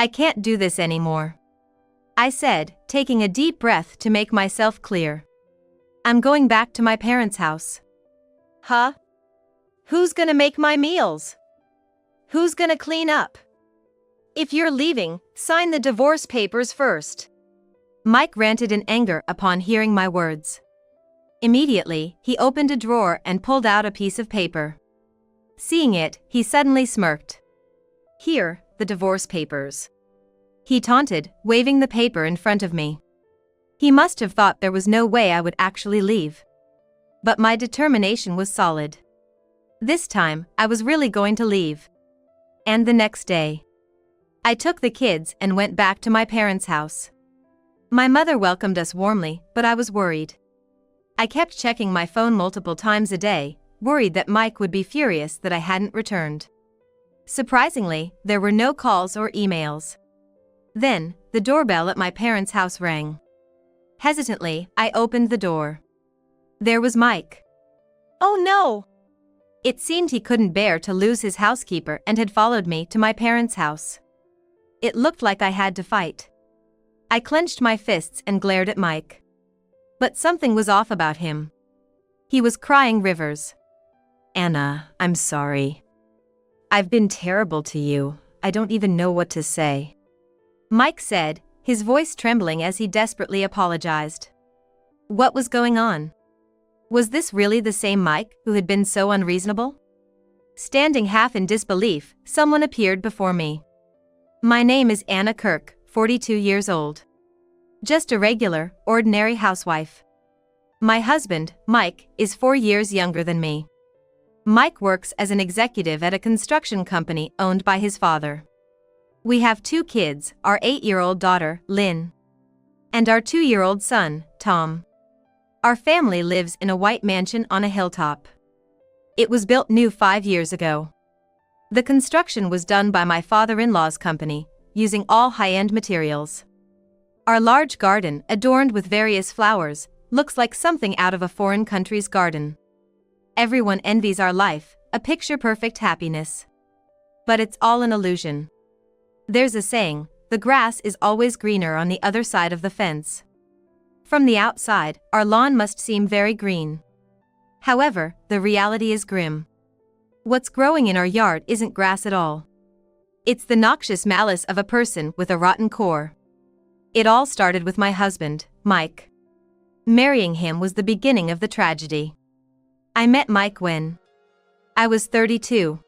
I can't do this anymore, I said, taking a deep breath to make myself clear. I'm going back to my parents' house. Huh? Who's gonna make my meals? Who's gonna clean up? If you're leaving, sign the divorce papers first. Mike ranted in anger upon hearing my words. Immediately, he opened a drawer and pulled out a piece of paper. Seeing it, he suddenly smirked. Here, the divorce papers, he taunted, waving the paper in front of me. He must have thought there was no way I would actually leave. But my determination was solid. This time, I was really going to leave. And the next day, I took the kids and went back to my parents' house. My mother welcomed us warmly, but I was worried. I kept checking my phone multiple times a day, worried that Mike would be furious that I hadn't returned. Surprisingly, there were no calls or emails. Then, the doorbell at my parents' house rang. Hesitantly, I opened the door. There was Mike. Oh no! It seemed he couldn't bear to lose his housekeeper and had followed me to my parents' house. It looked like I had to fight. I clenched my fists and glared at Mike. But something was off about him. He was crying rivers. Anna, I'm sorry. I've been terrible to you. I don't even know what to say, Mike said, his voice trembling as he desperately apologized. What was going on? Was this really the same Mike who had been so unreasonable? Standing half in disbelief, someone appeared before me. My name is Anna Kirk, 42 years old. Just a regular, ordinary housewife. My husband, Mike, is 4 years younger than me. Mike works as an executive at a construction company owned by his father. We have 2 kids, our 8-year-old daughter, Lynn, and our 2-year-old son, Tom. Our family lives in a white mansion on a hilltop. It was built new 5 years ago. The construction was done by my father-in-law's company, using all high-end materials. Our large garden, adorned with various flowers, looks like something out of a foreign country's garden. Everyone envies our life, a picture-perfect happiness. But it's all an illusion. There's a saying, the grass is always greener on the other side of the fence. From the outside, our lawn must seem very green. However, the reality is grim. What's growing in our yard isn't grass at all. It's the noxious malice of a person with a rotten core. It all started with my husband, Mike. Marrying him was the beginning of the tragedy. I met Mike when I was 32.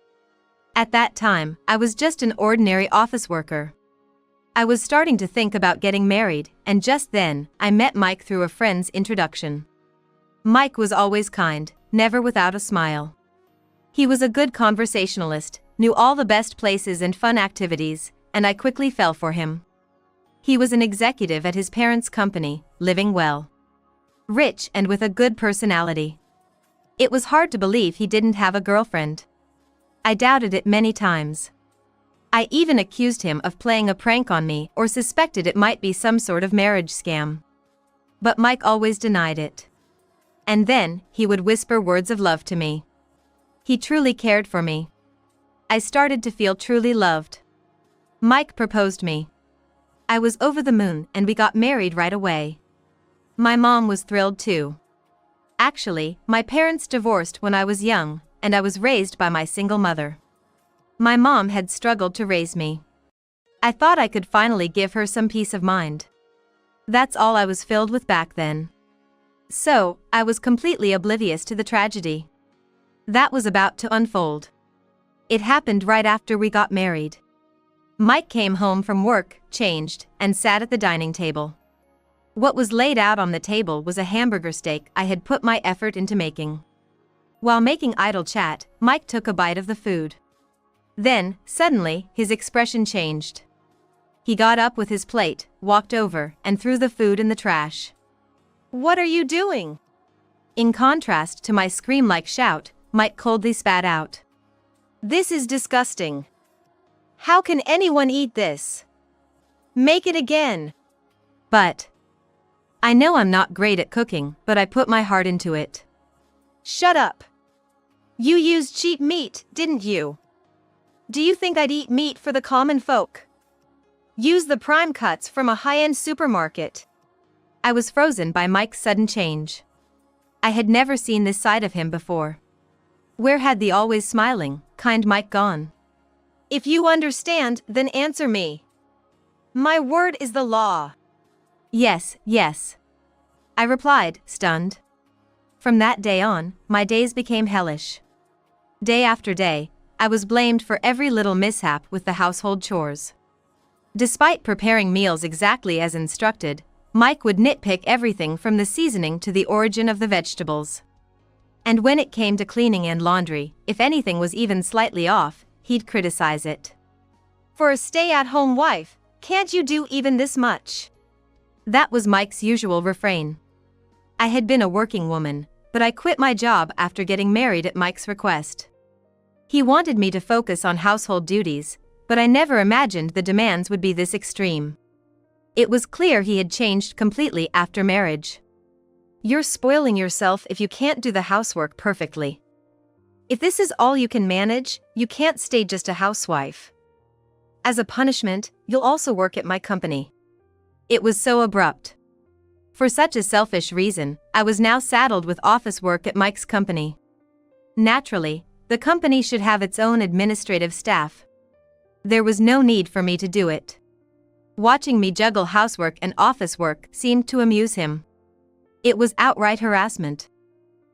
At that time, I was just an ordinary office worker. I was starting to think about getting married, and just then, I met Mike through a friend's introduction. Mike was always kind, never without a smile. He was a good conversationalist, knew all the best places and fun activities, and I quickly fell for him. He was an executive at his parents' company, living well. Rich and with a good personality. It was hard to believe he didn't have a girlfriend. I doubted it many times. I even accused him of playing a prank on me or suspected it might be some sort of marriage scam. But Mike always denied it. And then, he would whisper words of love to me. He truly cared for me. I started to feel truly loved. Mike proposed me. I was over the moon and we got married right away. My mom was thrilled too. Actually, my parents divorced when I was young, and I was raised by my single mother. My mom had struggled to raise me. I thought I could finally give her some peace of mind. That's all I was filled with back then. So, I was completely oblivious to the tragedy that was about to unfold. It happened right after we got married. Mike came home from work, changed, and sat at the dining table. What was laid out on the table was a hamburger steak I had put my effort into making. While making idle chat, Mike took a bite of the food. Then, suddenly, his expression changed. He got up with his plate, walked over, and threw the food in the trash. What are you doing? In contrast to my scream-like shout, Mike coldly spat out. This is disgusting. How can anyone eat this? Make it again. But I know I'm not great at cooking, but I put my heart into it. Shut up. You used cheap meat, didn't you? Do you think I'd eat meat for the common folk? Use the prime cuts from a high-end supermarket. I was frozen by Mike's sudden change. I had never seen this side of him before. Where had the always smiling, kind Mike gone? If you understand, then answer me. My word is the law. Yes, yes. I replied, stunned. From that day on, my days became hellish. Day after day, I was blamed for every little mishap with the household chores. Despite preparing meals exactly as instructed, Mike would nitpick everything from the seasoning to the origin of the vegetables. And when it came to cleaning and laundry, if anything was even slightly off, he'd criticize it. For a stay-at-home wife, can't you do even this much? That was Mike's usual refrain. I had been a working woman, but I quit my job after getting married at Mike's request. He wanted me to focus on household duties, but I never imagined the demands would be this extreme. It was clear he had changed completely after marriage. You're spoiling yourself if you can't do the housework perfectly. If this is all you can manage, you can't stay just a housewife. As a punishment, you'll also work at my company. It was so abrupt. For such a selfish reason, I was now saddled with office work at Mike's company. Naturally, the company should have its own administrative staff. There was no need for me to do it. Watching me juggle housework and office work seemed to amuse him. It was outright harassment.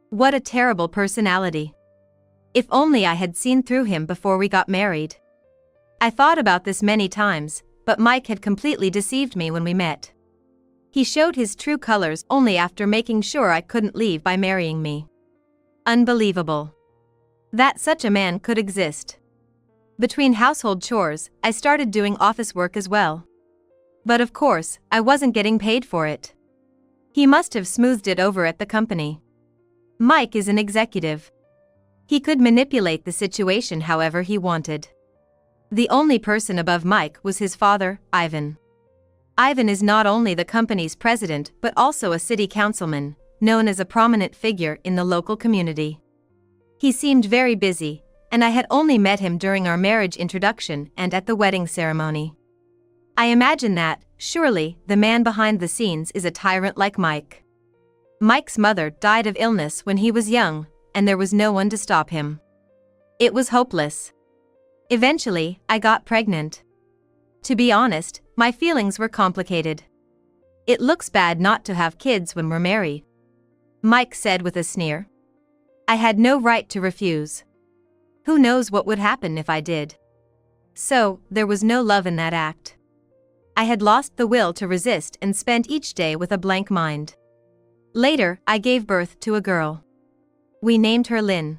What a terrible personality. If only I had seen through him before we got married. I thought about this many times, but Mike had completely deceived me when we met. He showed his true colors only after making sure I couldn't leave by marrying me. Unbelievable. That such a man could exist. Between household chores, I started doing office work as well. But of course, I wasn't getting paid for it. He must have smoothed it over at the company. Mike is an executive. He could manipulate the situation however he wanted. The only person above Mike was his father, Ivan. Ivan is not only the company's president but also a city councilman, known as a prominent figure in the local community. He seemed very busy, and I had only met him during our marriage introduction and at the wedding ceremony. I imagine that, surely, the man behind the scenes is a tyrant like Mike. Mike's mother died of illness when he was young, and there was no one to stop him. It was hopeless. Eventually, I got pregnant. To be honest, my feelings were complicated. It looks bad not to have kids when we're married, Mike said with a sneer. I had no right to refuse. Who knows what would happen if I did? So, there was no love in that act. I had lost the will to resist and spent each day with a blank mind. Later, I gave birth to a girl. We named her Lynn.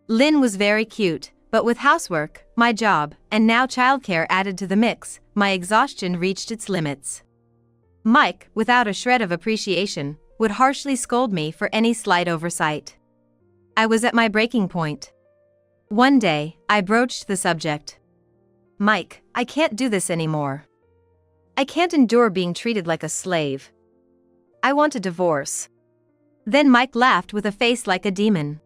Lynn was very cute, but with housework, my job, and now childcare added to the mix, my exhaustion reached its limits. Mike, without a shred of appreciation, would harshly scold me for any slight oversight. I was at my breaking point. One day, I broached the subject. Mike, I can't do this anymore. I can't endure being treated like a slave. I want a divorce. Then Mike laughed with a face like a demon.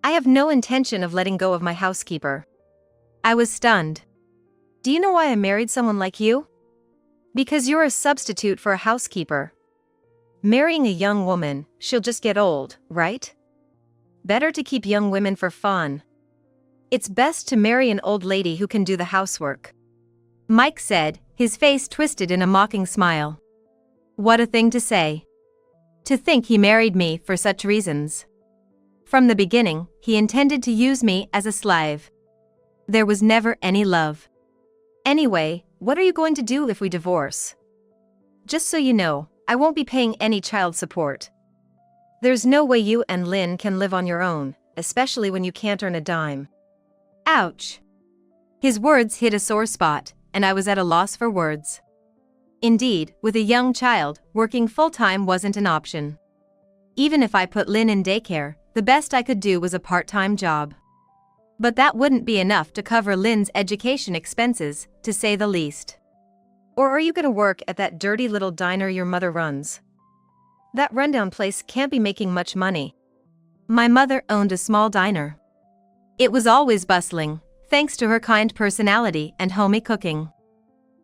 I have no intention of letting go of my housekeeper. I was stunned. Do you know why I married someone like you? Because you're a substitute for a housekeeper. Marrying a young woman, she'll just get old, right? Better to keep young women for fun. It's best to marry an old lady who can do the housework. Mike said, his face twisted in a mocking smile. What a thing to say. To think he married me for such reasons. From the beginning, he intended to use me as a slave. There was never any love. Anyway, what are you going to do if we divorce? Just so you know, I won't be paying any child support. There's no way you and Lynn can live on your own, especially when you can't earn a dime. Ouch. His words hit a sore spot, and I was at a loss for words. Indeed, with a young child, working full-time wasn't an option. Even if I put Lynn in daycare, the best I could do was a part-time job. But that wouldn't be enough to cover Lynn's education expenses, to say the least. Or are you gonna work at that dirty little diner your mother runs? That rundown place can't be making much money. My mother owned a small diner. It was always bustling, thanks to her kind personality and homey cooking.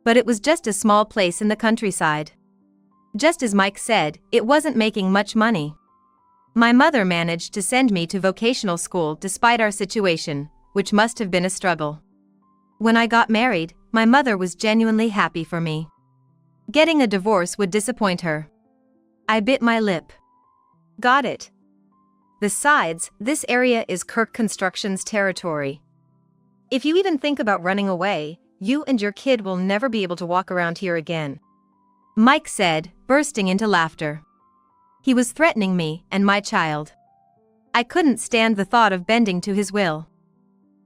But it was just a small place in the countryside. Just as Mike said, it wasn't making much money. My mother managed to send me to vocational school despite our situation, which must have been a struggle. When I got married, my mother was genuinely happy for me. Getting a divorce would disappoint her. I bit my lip. Got it. Besides, this area is Kirk Construction's territory. If you even think about running away, you and your kid will never be able to walk around here again. Mike said, bursting into laughter. He was threatening me and my child. I couldn't stand the thought of bending to his will.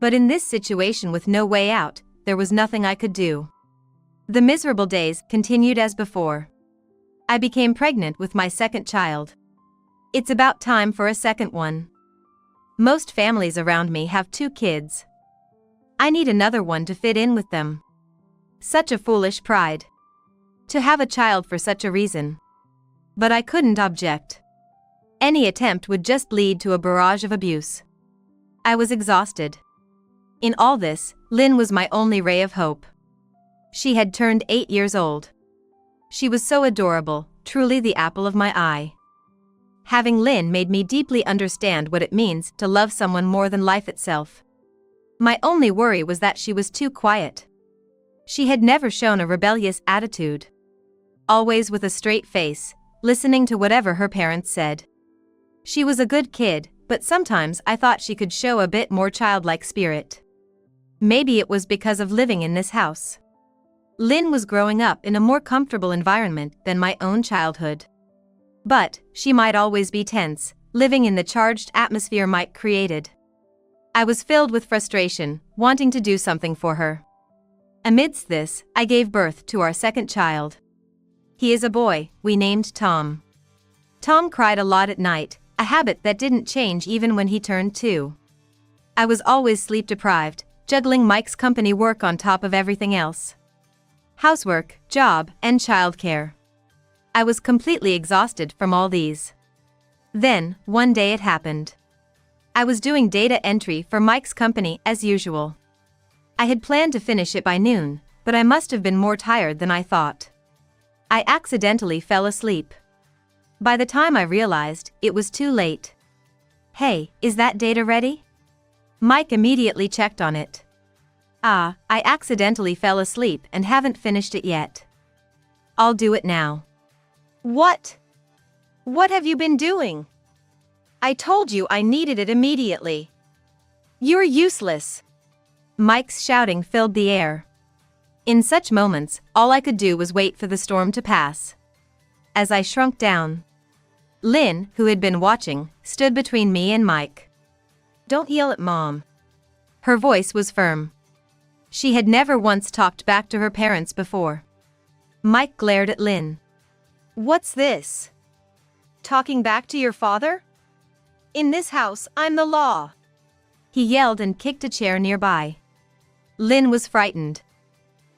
But in this situation with no way out, there was nothing I could do. The miserable days continued as before. I became pregnant with my second child. It's about time for a second one. Most families around me have 2 kids. I need another one to fit in with them. Such a foolish pride. To have a child for such a reason. But I couldn't object. Any attempt would just lead to a barrage of abuse. I was exhausted. In all this, Lynn was my only ray of hope. She had turned 8 years old. She was so adorable, truly the apple of my eye. Having Lynn made me deeply understand what it means to love someone more than life itself. My only worry was that she was too quiet. She had never shown a rebellious attitude. Always with a straight face, listening to whatever her parents said. She was a good kid, but sometimes I thought she could show a bit more childlike spirit. Maybe it was because of living in this house. Lynn was growing up in a more comfortable environment than my own childhood. But she might always be tense, living in the charged atmosphere Mike created. I was filled with frustration, wanting to do something for her. Amidst this, I gave birth to our second child. He is a boy, we named Tom. Tom cried a lot at night, a habit that didn't change even when he turned 2. I was always sleep-deprived, juggling Mike's company work on top of everything else. Housework, job, and childcare. I was completely exhausted from all these. Then, one day it happened. I was doing data entry for Mike's company as usual. I had planned to finish it by noon, but I must have been more tired than I thought. I accidentally fell asleep. By the time I realized, it was too late. "Hey, is that data ready?" Mike immediately checked on it. "I accidentally fell asleep and haven't finished it yet." "I'll do it now." What? What have you been doing? I told you I needed it immediately. You're useless. Mike's shouting filled the air. In such moments, all I could do was wait for the storm to pass. As I shrunk down, Lynn, who had been watching, stood between me and Mike. "Don't yell at Mom." Her voice was firm. She had never once talked back to her parents before. Mike glared at Lynn. "What's this? Talking back to your father? In this house, I'm the law." He yelled and kicked a chair nearby. Lynn was frightened.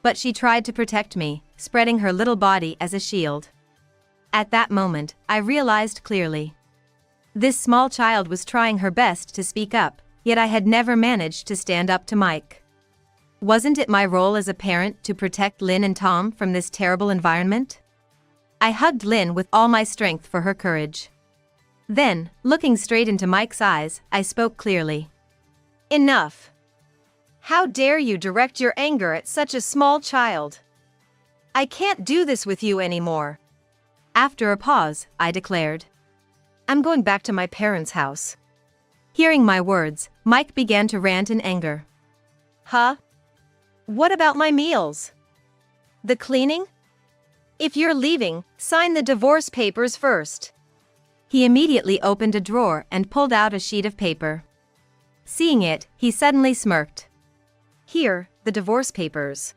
But she tried to protect me, spreading her little body as a shield. At that moment, I realized clearly. This small child was trying her best to speak up, yet I had never managed to stand up to Mike. Wasn't it my role as a parent to protect Lynn and Tom from this terrible environment? I hugged Lynn with all my strength for her courage. Then, looking straight into Mike's eyes, I spoke clearly. "Enough. How dare you direct your anger at such a small child? I can't do this with you anymore." After a pause, I declared. "I'm going back to my parents' house." Hearing my words, Mike began to rant in anger. "Huh? What about my meals? The cleaning? If you're leaving, sign the divorce papers first." He immediately opened a drawer and pulled out a sheet of paper. Seeing it, he suddenly smirked. "Here, the divorce papers."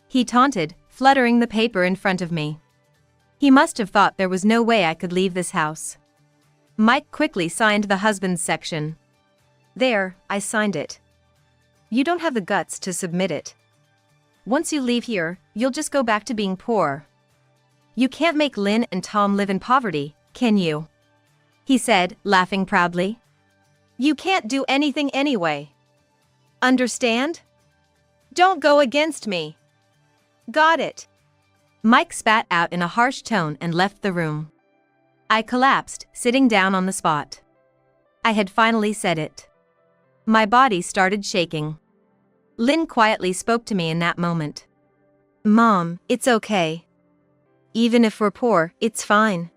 He taunted, fluttering the paper in front of me. He must have thought there was no way I could leave this house. Mike quickly signed the husband's section. "There, I signed it. You don't have the guts to submit it. Once you leave here, you'll just go back to being poor. You can't make Lynn and Tom live in poverty, can you?" He said, laughing proudly. "You can't do anything anyway. Understand? Don't go against me." Got it. Mike spat out in a harsh tone and left the room. I collapsed, sitting down on the spot. I had finally said it. My body started shaking. Lynn quietly spoke to me in that moment. Mom, it's okay. Even if we're poor, it's fine.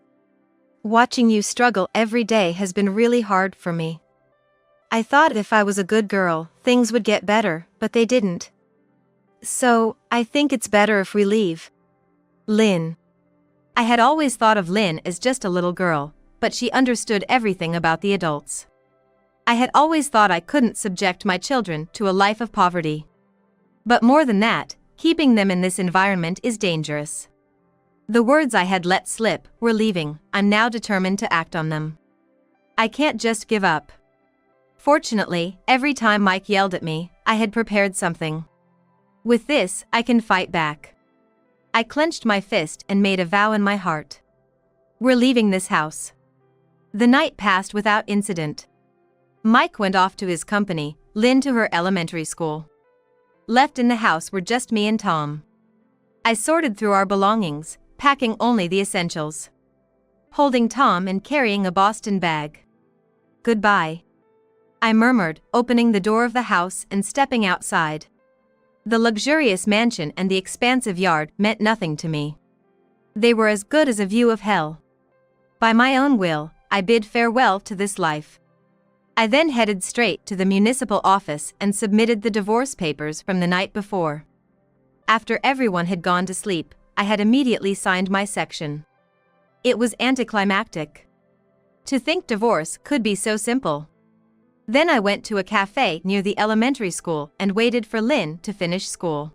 Watching you struggle every day has been really hard for me. I thought if I was a good girl, things would get better, but they didn't. So, I think it's better if we leave. Lynn. I had always thought of Lynn as just a little girl, but she understood everything about the adults. I had always thought I couldn't subject my children to a life of poverty. But more than that, keeping them in this environment is dangerous. The words I had let slip were leaving. I'm now determined to act on them. I can't just give up. Fortunately, every time Mike yelled at me, I had prepared something. With this, I can fight back. I clenched my fist and made a vow in my heart. We're leaving this house. The night passed without incident. Mike went off to his company, Lynn to her elementary school. Left in the house were just me and Tom. I sorted through our belongings, packing only the essentials. Holding Tom and carrying a Boston bag. Goodbye, I murmured, opening the door of the house and stepping outside. The luxurious mansion and the expansive yard meant nothing to me. They were as good as a view of hell. By my own will, I bid farewell to this life. I then headed straight to the municipal office and submitted the divorce papers from the night before. After everyone had gone to sleep, I had immediately signed my section. It was anticlimactic. To think divorce could be so simple. Then I went to a cafe near the elementary school and waited for Lynn to finish school.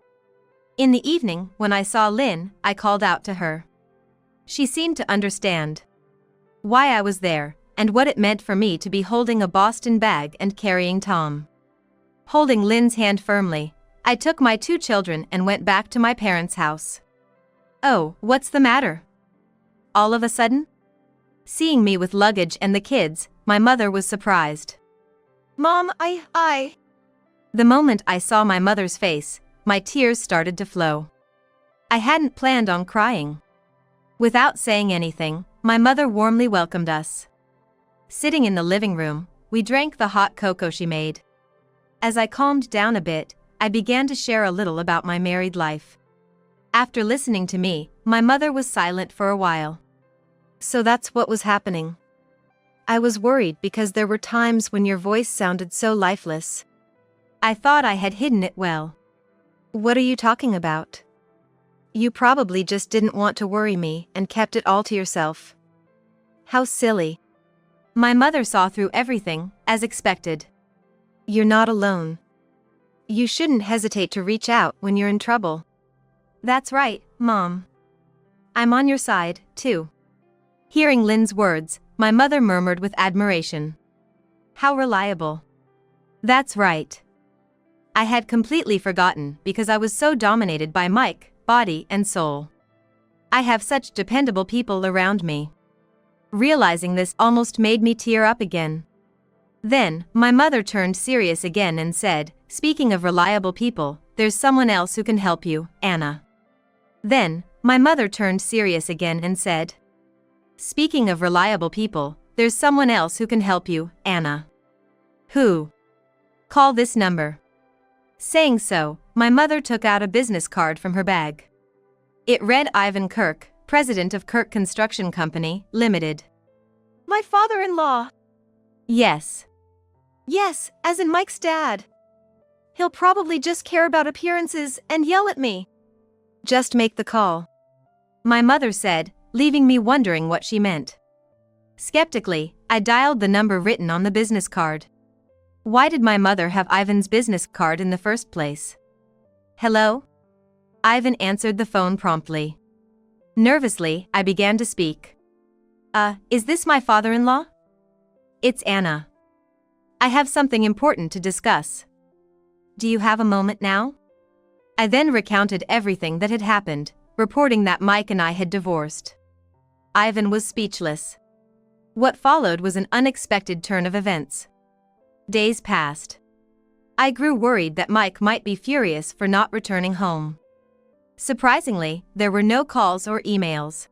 In the evening, when I saw Lynn, I called out to her. She seemed to understand why I was there, and what it meant for me to be holding a Boston bag and carrying Tom. Holding Lynn's hand firmly, I took my 2 children and went back to my parents' house. Oh, what's the matter? All of a sudden? Seeing me with luggage and the kids, my mother was surprised. Mom, I. The moment I saw my mother's face, my tears started to flow. I hadn't planned on crying. Without saying anything, my mother warmly welcomed us. Sitting in the living room, we drank the hot cocoa she made. As I calmed down a bit, I began to share a little about my married life. After listening to me, my mother was silent for a while. So that's what was happening. I was worried because there were times when your voice sounded so lifeless. I thought I had hidden it well. What are you talking about? You probably just didn't want to worry me and kept it all to yourself. How silly. My mother saw through everything, as expected. You're not alone. You shouldn't hesitate to reach out when you're in trouble. That's right, Mom. I'm on your side, too. Hearing Lynn's words, my mother murmured with admiration. How reliable. That's right. I had completely forgotten because I was so dominated by Mike, body and soul. I have such dependable people around me. Realizing this almost made me tear up again. Then, my mother turned serious again and said, speaking of reliable people, there's someone else who can help you, Anna. Then, my mother turned serious again and said, speaking of reliable people, there's someone else who can help you, Anna. Who? Call this number. Saying so, my mother took out a business card from her bag. It read Ivan Kirk, president of Kirk Construction Company, Limited. My father-in-law. Yes. Yes, as in Mike's dad. He'll probably just care about appearances and yell at me. Just make the call. My mother said, leaving me wondering what she meant. Skeptically, I dialed the number written on the business card. Why did my mother have Ivan's business card in the first place? Hello? Ivan answered the phone promptly. Nervously, I began to speak. Is this my father-in-law? It's Anna. I have something important to discuss. Do you have a moment now? I then recounted everything that had happened, reporting that Mike and I had divorced. Ivan was speechless. What followed was an unexpected turn of events. Days passed. I grew worried that Mike might be furious for not returning home. Surprisingly, there were no calls or emails.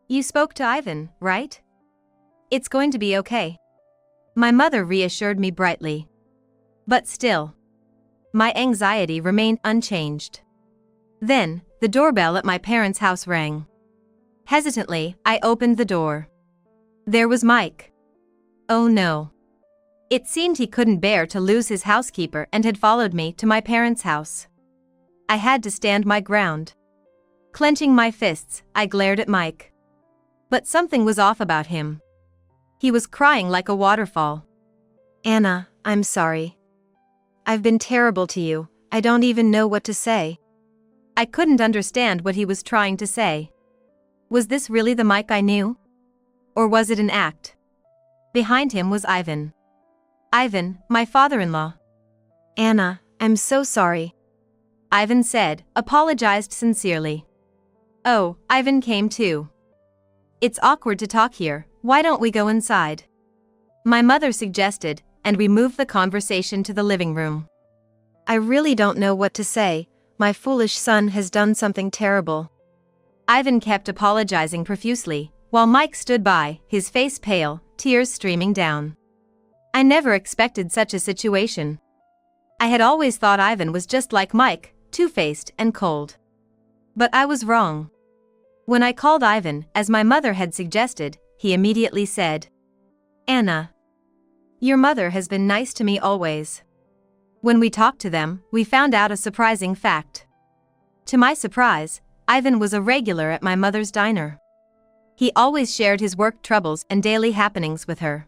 "You spoke to Ivan, right? It's going to be okay." My mother reassured me brightly. But still, my anxiety remained unchanged. Then, the doorbell at my parents' house rang. Hesitantly, I opened the door. There was Mike. Oh no. It seemed he couldn't bear to lose his housekeeper and had followed me to my parents' house. I had to stand my ground. Clenching my fists, I glared at Mike. But something was off about him. He was crying like a waterfall. "Anna, I'm sorry. I've been terrible to you, I don't even know what to say." I couldn't understand what he was trying to say. Was this really the Mike I knew? Or was it an act? Behind him was Ivan. Ivan, my father-in-law. "Anna, I'm so sorry," Ivan said, apologized sincerely. Oh, Ivan came too. "It's awkward to talk here, why don't we go inside?" My mother suggested, and we moved the conversation to the living room. "I really don't know what to say, my foolish son has done something terrible." Ivan kept apologizing profusely, while Mike stood by, his face pale, tears streaming down. I never expected such a situation. I had always thought Ivan was just like Mike, two-faced and cold. But I was wrong. When I called Ivan, as my mother had suggested, he immediately said, "Anna, your mother has been nice to me always." When we talked to them, we found out a surprising fact. To my surprise, Ivan was a regular at my mother's diner. He always shared his work troubles and daily happenings with her.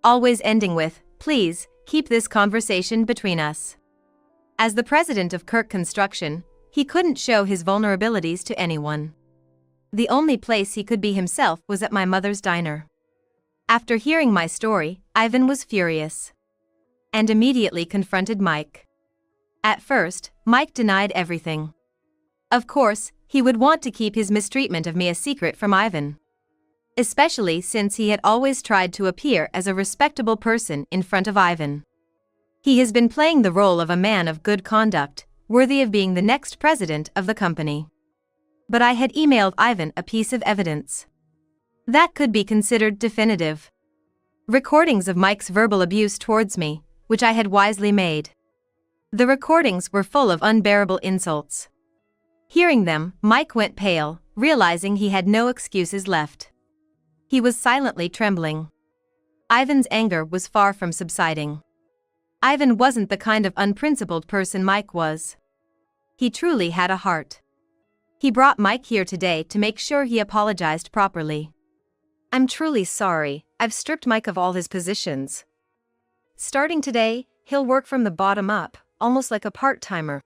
Always ending with, "Please, keep this conversation between us." As the president of Kirk Construction, he couldn't show his vulnerabilities to anyone. The only place he could be himself was at my mother's diner. After hearing my story, Ivan was furious. And immediately confronted Mike. At first, Mike denied everything. Of course, he would want to keep his mistreatment of me a secret from Ivan. Especially since he had always tried to appear as a respectable person in front of Ivan. He has been playing the role of a man of good conduct, worthy of being the next president of the company. But I had emailed Ivan a piece of evidence that could be considered definitive. Recordings of Mike's verbal abuse towards me, which I had wisely made. The recordings were full of unbearable insults. Hearing them, Mike went pale, realizing he had no excuses left. He was silently trembling. Ivan's anger was far from subsiding. Ivan wasn't the kind of unprincipled person Mike was. He truly had a heart. He brought Mike here today to make sure he apologized properly. "I'm truly sorry, I've stripped Mike of all his positions. Starting today, he'll work from the bottom up, almost like a part-timer.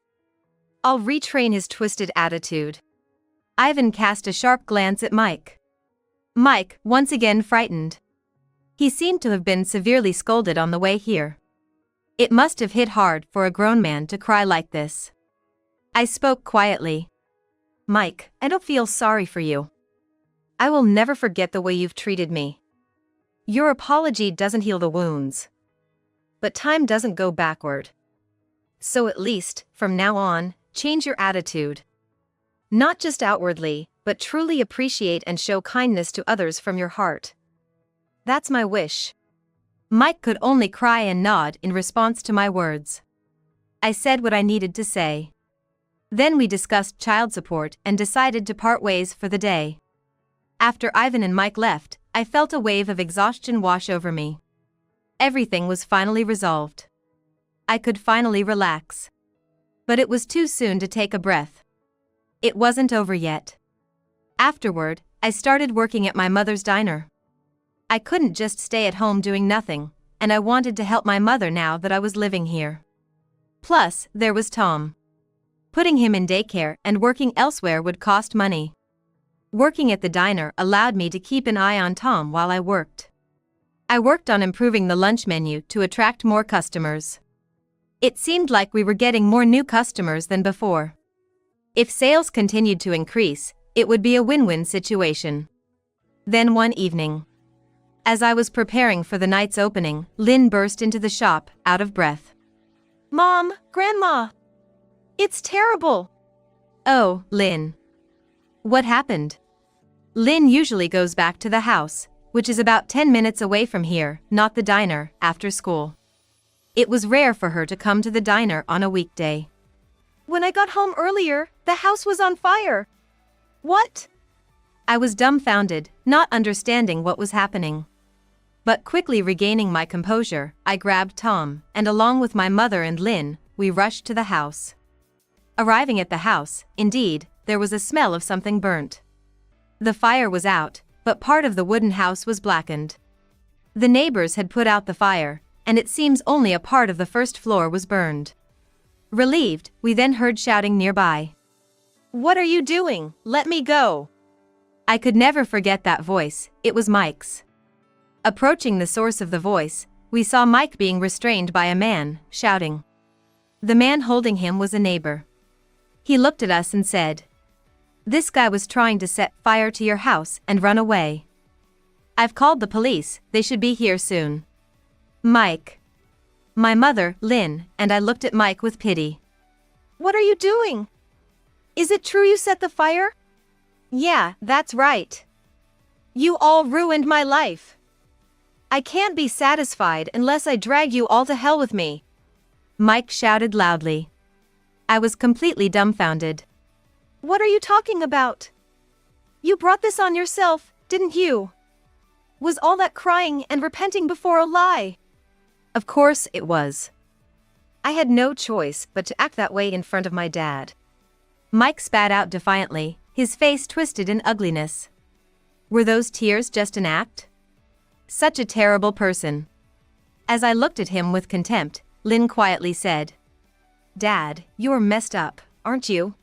I'll retrain his twisted attitude." Ivan cast a sharp glance at Mike. Mike, once again frightened. He seemed to have been severely scolded on the way here. It must have hit hard for a grown man to cry like this. I spoke quietly. "Mike, I don't feel sorry for you. I will never forget the way you've treated me. Your apology doesn't heal the wounds. But time doesn't go backward. So at least, from now on, change your attitude. Not just outwardly, but truly appreciate and show kindness to others from your heart. That's my wish." Mike could only cry and nod in response to my words. I said what I needed to say. Then we discussed child support and decided to part ways for the day. After Ivan and Mike left, I felt a wave of exhaustion wash over me. Everything was finally resolved. I could finally relax. But it was too soon to take a breath. It wasn't over yet. Afterward, I started working at my mother's diner. I couldn't just stay at home doing nothing, and I wanted to help my mother now that I was living here. Plus, there was Tom. Putting him in daycare and working elsewhere would cost money. Working at the diner allowed me to keep an eye on Tom while I worked. I worked on improving the lunch menu to attract more customers. It seemed like we were getting more new customers than before. If sales continued to increase, it would be a win-win situation. Then one evening, as I was preparing for the night's opening, Lynn burst into the shop, out of breath. "Mom, Grandma! It's terrible!" Oh, Lynn. What happened? Lynn usually goes back to the house, which is about 10 minutes away from here, not the diner, after school. It was rare for her to come to the diner on a weekday. When I got home earlier, the house was on fire. What? I was dumbfounded, not understanding what was happening. But quickly regaining my composure, I grabbed Tom, and along with my mother and Lynn, we rushed to the house. Arriving at the house, indeed, there was a smell of something burnt. The fire was out, but part of the wooden house was blackened. The neighbors had put out the fire, and it seems only a part of the first floor was burned. Relieved, we then heard shouting nearby. What are you doing? Let me go. I could never forget that voice, it was Mike's. Approaching the source of the voice, we saw Mike being restrained by a man, shouting. The man holding him was a neighbor. He looked at us and said, "This guy was trying to set fire to your house and run away. I've called the police, they should be here soon." Mike. My mother, Lynn, and I looked at Mike with pity. What are you doing? Is it true you set the fire? Yeah, that's right. You all ruined my life. I can't be satisfied unless I drag you all to hell with me. Mike shouted loudly. I was completely dumbfounded. What are you talking about? You brought this on yourself, didn't you? Was all that crying and repenting before a lie? Of course it was. I had no choice but to act that way in front of my dad. Mike spat out defiantly, his face twisted in ugliness. Were those tears just an act? Such a terrible person. As I looked at him with contempt, Lynn quietly said, "Dad, you're messed up, aren't you?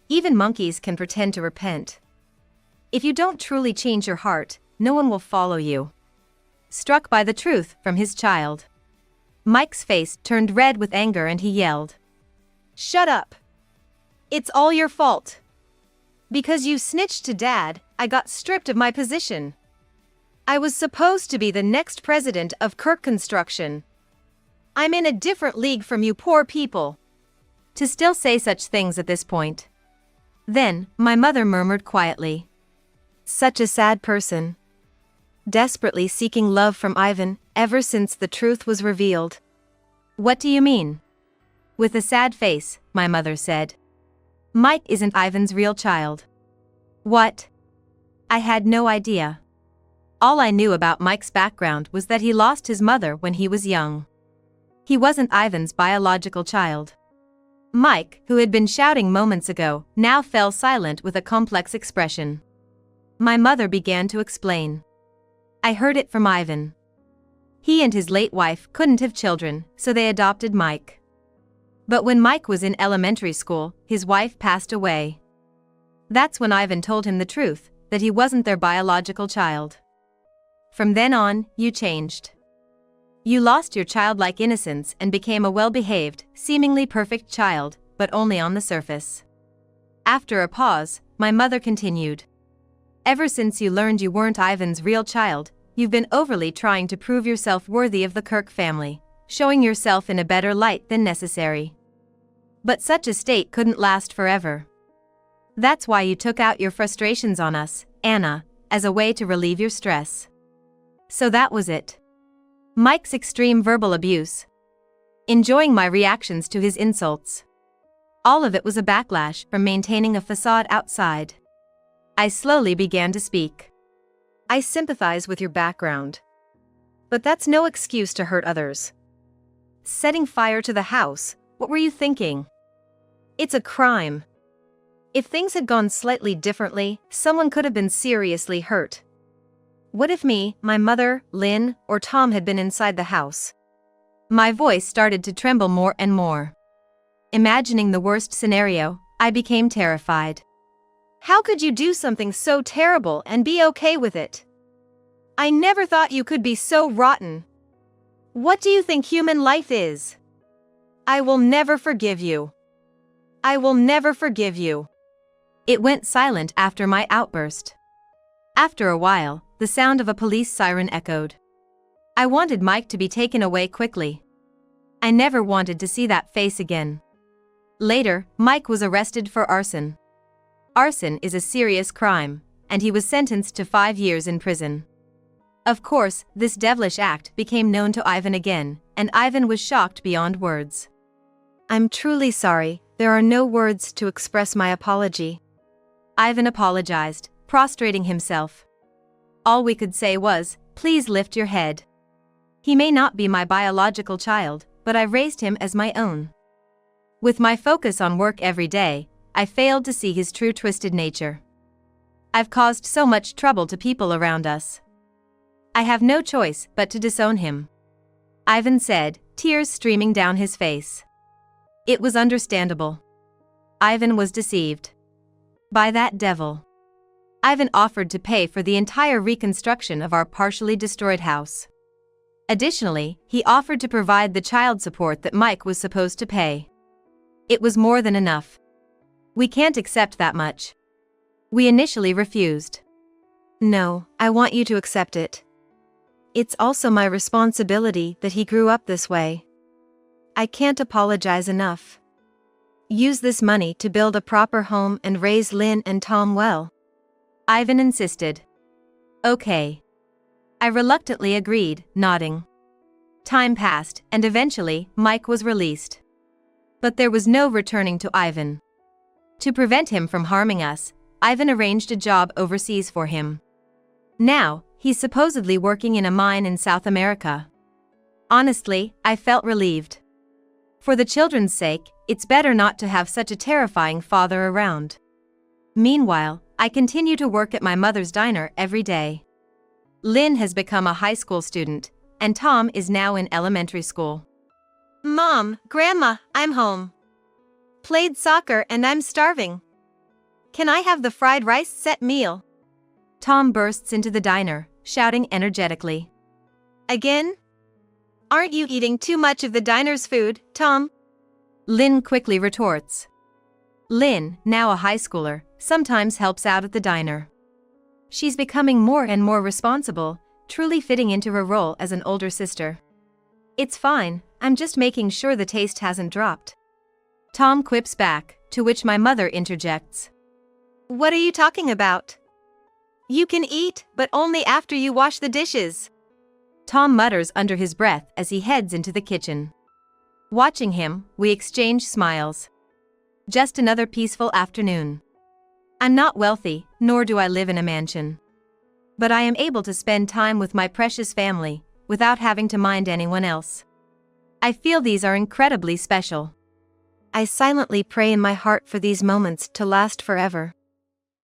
Even monkeys can pretend to repent. If you don't truly change your heart, no one will follow you." Struck by the truth from his child, Mike's face turned red with anger and he yelled, "Shut up! It's all your fault. Because you snitched to Dad, I got stripped of my position. I was supposed to be the next president of Kirk Construction. I'm in a different league from you poor people." To still say such things at this point. Then, my mother murmured quietly, "Such a sad person. Desperately seeking love from Ivan, ever since the truth was revealed." "What do you mean?" With a sad face, my mother said, "Mike isn't Ivan's real child." What? I had no idea. All I knew about Mike's background was that he lost his mother when he was young. He wasn't Ivan's biological child. Mike, who had been shouting moments ago, now fell silent with a complex expression. My mother began to explain. I heard it from Ivan. He and his late wife couldn't have children, so they adopted Mike. But when Mike was in elementary school, his wife passed away. That's when Ivan told him the truth, that he wasn't their biological child. From then on, you changed. You lost your childlike innocence and became a well-behaved, seemingly perfect child, but only on the surface. After a pause, my mother continued. Ever since you learned you weren't Ivan's real child, you've been overly trying to prove yourself worthy of the Kirk family, showing yourself in a better light than necessary. But such a state couldn't last forever. That's why you took out your frustrations on us, Anna, as a way to relieve your stress. So that was it. Mike's extreme verbal abuse. Enjoying my reactions to his insults. All of it was a backlash from maintaining a facade outside. I slowly began to speak. I sympathize with your background. But that's no excuse to hurt others. Setting fire to the house, what were you thinking? It's a crime. If things had gone slightly differently, someone could have been seriously hurt. What if me, my mother, Lynn, or Tom had been inside the house? My voice started to tremble more and more. Imagining the worst scenario, I became terrified. How could you do something so terrible and be okay with it? I never thought you could be so rotten. What do you think human life is? I will never forgive you. I will never forgive you. It went silent after my outburst. After a while, the sound of a police siren echoed. I wanted Mike to be taken away quickly. I never wanted to see that face again. Later, Mike was arrested for arson. Arson is a serious crime, and he was sentenced to 5 years in prison. Of course, this devilish act became known to Ivan again, and Ivan was shocked beyond words. I'm truly sorry, there are no words to express my apology. Ivan apologized, prostrating himself. All we could say was, please lift your head. He may not be my biological child, but I raised him as my own. With my focus on work every day, I failed to see his true twisted nature. I've caused so much trouble to people around us. I have no choice but to disown him. Ivan said, tears streaming down his face. It was understandable. Ivan was deceived. By that devil. Ivan offered to pay for the entire reconstruction of our partially destroyed house. Additionally, he offered to provide the child support that Mike was supposed to pay. It was more than enough. We can't accept that much. We initially refused. No, I want you to accept it. It's also my responsibility that he grew up this way. I can't apologize enough. Use this money to build a proper home and raise Lynn and Tom well. Ivan insisted. Okay. I reluctantly agreed, nodding. Time passed, and eventually, Mike was released. But there was no returning to Ivan. To prevent him from harming us, Ivan arranged a job overseas for him. Now, he's supposedly working in a mine in South America. Honestly, I felt relieved. For the children's sake, it's better not to have such a terrifying father around. Meanwhile, I continue to work at my mother's diner every day. Lynn has become a high school student, and Tom is now in elementary school. Mom, Grandma, I'm home. Played soccer and I'm starving. Can I have the fried rice set meal? Tom bursts into the diner, shouting energetically. Again? Aren't you eating too much of the diner's food, Tom? Lynn quickly retorts. Lynn, now a high schooler, sometimes helps out at the diner. She's becoming more and more responsible, truly fitting into her role as an older sister. It's fine, I'm just making sure the taste hasn't dropped. Tom quips back, to which my mother interjects. What are you talking about? You can eat, but only after you wash the dishes. Tom mutters under his breath as he heads into the kitchen. Watching him, we exchange smiles. Just another peaceful afternoon. I'm not wealthy, nor do I live in a mansion. But I am able to spend time with my precious family, without having to mind anyone else. I feel these are incredibly special. I silently pray in my heart for these moments to last forever.